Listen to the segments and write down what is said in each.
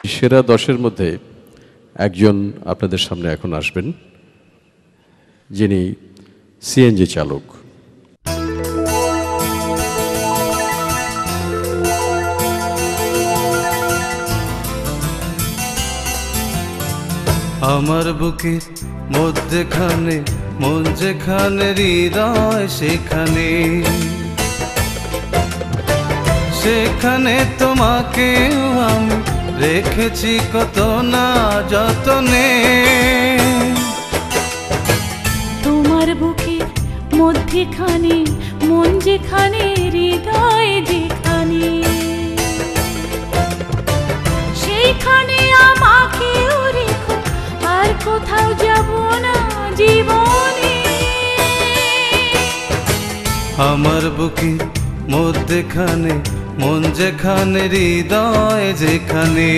সেরা 10-এর মধ্যে একজন আপনাদের সামনে এখন আসবেন, যিনি সিএনজি চালক। আমার বুকের মধ্যেখানে মন যেখানে, হৃদয় সেখানে, সেখানে তোমাকে আমি রেখেছি কত না যতনে। তোমার বুকের মধ্যেখানে মন যেখানে, হৃদয় যেখানে, সেইখানে আমাকেও রেখো, আর কোথাও যাব না জীবনে। আমার বুকের মধ্যেখানে মন যেখানে, হৃদয় যেখানে,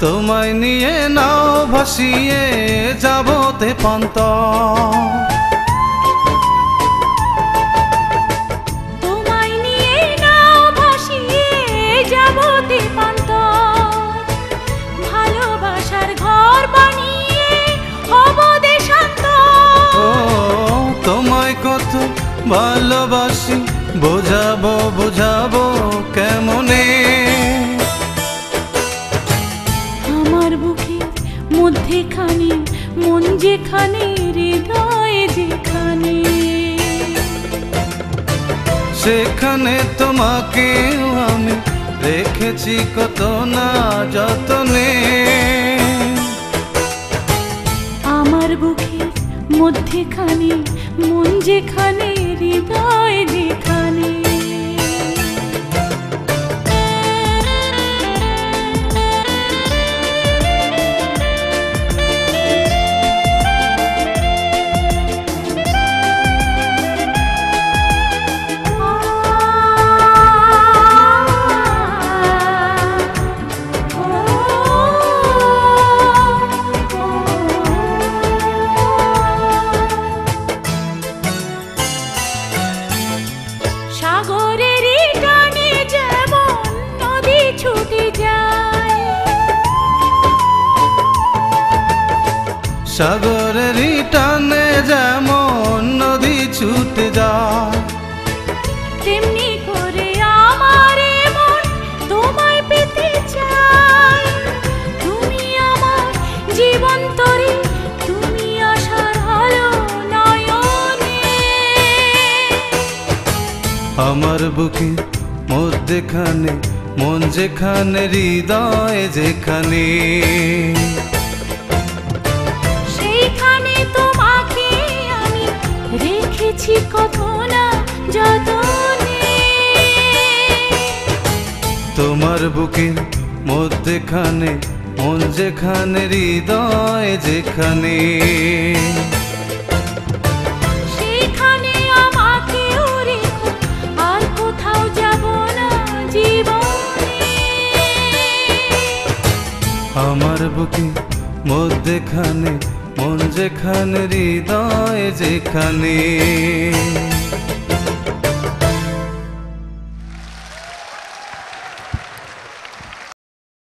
তোমায় নিয়ে নাও ভাসিয়ে যাব তেপান্তর, তোমায় নিয়ে নাও ভাসিয়ে যাব তেপান্তর, ভালোবাসার ঘর বানিয়ে হব দেশান্তর। ও তোমায় কত ভালোবাসি, বোঝাবো বোঝাবো কেমনে। আমার বুকের মধ্যেখানে মন যেখানে, হৃদয় যেখানে, সেখানে তোমাকে আমি রেখেছি কত না যতনে। আমার বুকের মধ্যেখানে মন যেখানে, হৃদয় যেখানে। সাগরেরই টানে যেমন নদী ছুটে যায়, সাগরেরই টানে যেমন নদী ছুটে যায়, তেমনি করে আমার মন তোমায় পেতে চায়। তুমি আমার জীবন তরি, তুমি আশার আলো নয়নে। আমার বুকের মধ্যেখানে মন যেখানে, হৃদয় যেখানে, সেইখানে তোমাকে আমি রেখেছি কত না যতনে। তোমার বুকের মধ্যেখানে মন যেখানে, হৃদয় যেখানে, সেখানে আমাকেও রেখো, আর কোথাও যাব না জীবনে। আমার বুকের মধ্যেখানে মন যেখানে, হৃদয় যেখানে।